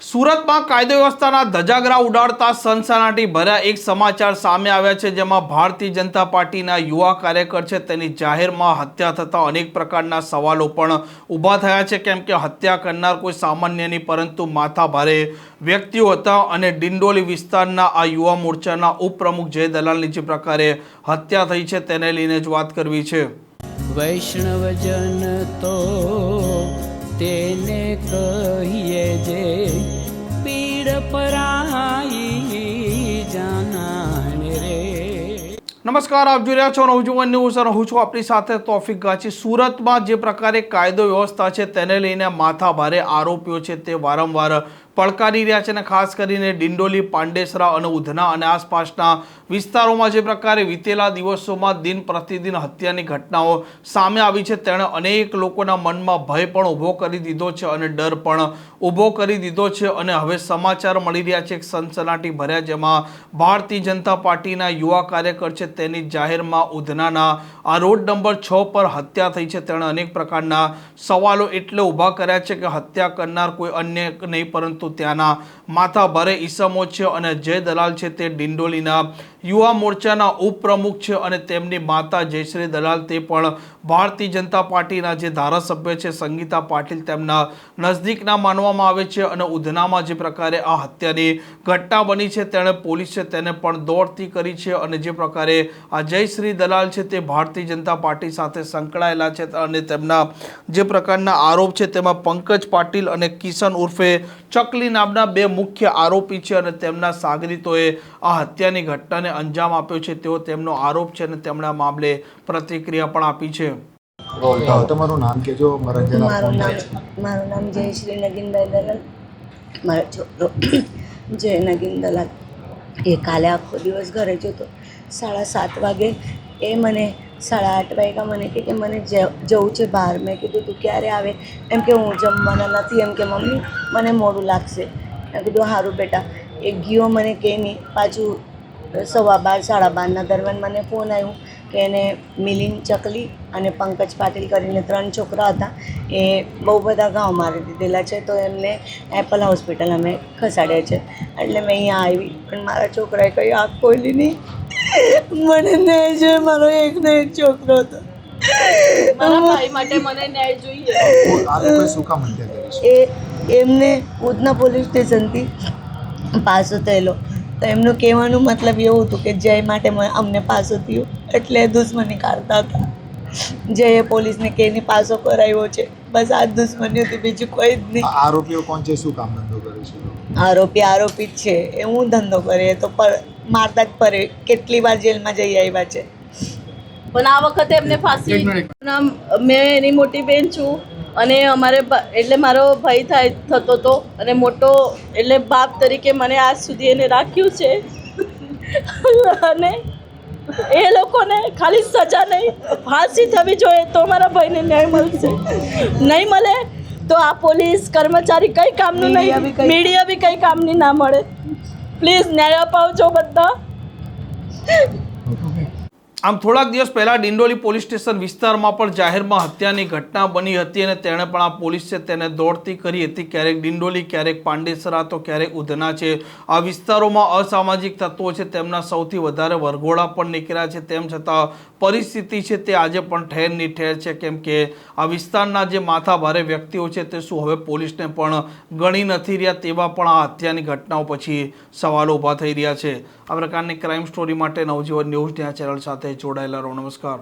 સુરતમાં કાયદો વ્યવસ્થાના ધજાગરા ઉડાડતા સનસનાટી ભર્યા એક સમાચાર સામે આવ્યા છે, જેમાં ભારતીય જનતા પાર્ટીના યુવા કાર્યકર છે તેની જાહેરમાં હત્યા થતા અનેક પ્રકારના સવાલો પણ ઊભા થયા છે, કેમ કે હત્યા કરનાર કોઈ સામાન્ય નહીં પરંતુ માથાભારે વ્યક્તિઓ હતા અને ડિંડોલી વિસ્તારના આ યુવા મોરચાના ઉપપ્રમુખ જય દલાલની જે પ્રકારે હત્યા થઈ છે તેને લઈને જ વાત કરવી છે। વૈષ્ણવજન તો તેને કહીએ જે પીડ પરાઈ જાનાને રે। નમસ્કાર, આપ જોઈ રહ્યા છો નવજીવન ન્યૂઝ અને હું છું આપણી સાથે તોફિક ગાચી। સુરતમાં જે પ્રકારે કાયદો વ્યવસ્થા છે તેને લઈને માથાભારે આરોપીઓ છે તે વારંવાર પડકારી રહ્યા છે અને ખાસ કરીને ડિંડોલી, પાંડેસરા અને ઉધના અને આસપાસના વિસ્તારોમાં જે પ્રકારે વીતેલા દિવસોમાં દિન પ્રતિદિન હત્યાની ઘટનાઓ સામે આવી છે તેણે અનેક લોકોના મનમાં ભય પણ ઊભો કરી દીધો છે અને ડર પણ ઊભો કરી દીધો છે। અને હવે સમાચાર મળી રહ્યા છે એક સનસનાટી ભર્યા, જેમાં ભારતીય જનતા પાર્ટીના યુવા કાર્યકર છે તેની જાહેરમાં ઉધનાના આ રોડ નંબર 6 પર હત્યા થઈ છે। તેણે અનેક પ્રકારના સવાલો એટલે ઊભા કર્યા છે કે હત્યા કરનાર કોઈ અન્ય નહીં પરંતુ ત્યાંના માથાભારે ઈસમો છે અને જય દલાલ છે તે ડિંડોલીના યુવા મોરચાના ઉપપ્રમુખ છે અને તેમની માતા જયશ્રી દલાલ તે પણ ભારતીય જનતા પાર્ટીના જે ધારાસભ્ય છે સંગીતા પાટીલ તેમના નજદીકના માનવામાં આવે છે। અને ઉધનામાં જે પ્રકારે આ હત્યાની ઘટના બની છે તેણે પોલીસે તેને પણ દોડતી કરી છે અને જે પ્રકારે આ જયશ્રી દલાલ છે તે ભારતીય જનતા પાર્ટી સાથે સંકળાયેલા છે અને તેમના જે પ્રકારના આરોપ છે તેમાં પંકજ પાટીલ અને કિશન ઉર્ફે ચકલી નામના બે મુખ્ય આરોપી છે અને તેમના સાગરીતોએ આ હત્યાની ઘટનાને અંજામ આપ્યો છે તેવો તેમનો આરોપ છે અને તેમના મામલે પ્રતિક્રિયા પણ આપી છે। તમારું નામ કહેજો। મારું નામ જયશ્રી નગીનભાઈ દલાલ, મારો છોકરો જય નગીન દલાલ। એ કાલે આખો દિવસ ઘરે જતો, 7:30 વાગે એ મને 8:30 વાગ્યા મને કે મને જવું છે બહાર। મેં કીધું તું ક્યારે આવે? એમ કે હું જમવાના નથી, એમ કે મમ્મી મને મોડું લાગશે। મેં કીધું સારું બેટા। એ ગયો, મને કે નહીં, પાછું 12:15 12:30 દરમિયાન મને ફોન આવ્યો કે એને મિલિંદ ચકલી અને પંકજ પાટીલ કરીને 3 છોકરા હતા, એ બહુ બધા ઘાવ મારી દીધેલા છે તો એમને એપલ હોસ્પિટલ અમે ખસાડ્યા છે। એટલે મેં અહીંયા આવી પણ મારા છોકરાએ કંઈ આંખ ખોલી નહીં। મને ન્યાય જોઈએ, મારો એકનો એક છોકરો હતો, મારા ભાઈ માટે મને ન્યાય જોઈએ। એમને ઉધના પોલીસ સ્ટેશનથી પાસો થયેલો તો એમનું કહેવાનું મતલબ એવું હતું કે જય માટે અમને પાસો થયો એટલે દુશ્મની કાઢતા હતા। જયે પોલીસને કહીને પાસો કરાવ્યો છે, બસ આ જ દુશ્મની હતી, બીજું કોઈ જ નહીં। આરોપીઓ કોણ છે? શું કામ ધંધો કરે છે? આરોપી જ છે। એ હું ધંધો કરે તો મારતા જ ફરે, કેટલી વાર જેલમાં જઈ આવ્યા છે। પણ આ વખતે એમને ફાંસી, મેં એની મોટી બેન છું અને અમારે એટલે મારો ભાઈ થતો હતો અને મોટો એટલે બાપ તરીકે મને આજ સુધી એને રાખ્યું છે અને એ લોકોને ખાલી સજા નહીં, ફાંસી થવી જોઈએ તો મારા ભાઈને ન્યાય મળશે। નહીં મળે તો આ પોલીસ કર્મચારી કંઈ કામનું નહીં, મીડિયા બી કંઈ કામની ના મળે। પ્લીઝ ન્યાય અપાવજો બધા। આમ થોડાક દિવસ પહેલા ડિંડોલી પોલીસ સ્ટેશન વિસ્તારમાં પણ જાહેરમાં હત્યાની ઘટના બની હતી અને તેણે પણ આ પોલીસ છે તેને દોડતી કરી હતી। ક્યારેક ડિંડોલી, ક્યારેક પાંડેસરા તો ક્યારેક ઉધના છે, આ વિસ્તારોમાં અસામાજિક તત્વો છે તેમના સૌથી વધારે વરઘોડા પણ નીકળ્યા છે। તેમ છતાં પરિસ્થિતિ છે તે આજે પણ ઠેરની ઠેર છે, કેમ કે આ વિસ્તારના જે માથાભારે વ્યક્તિઓ છે તે શું હવે પોલીસને પણ ગણી નથી રહ્યા તેવા પણ આ હત્યાની ઘટનાઓ પછી સવાલો ઊભા થઈ રહ્યા છે। આ પ્રકારની ક્રાઇમ સ્ટોરી માટે નવજીવન ન્યૂઝ ચેનલ સાથે જોડાયેલા રહો। નમસ્કાર।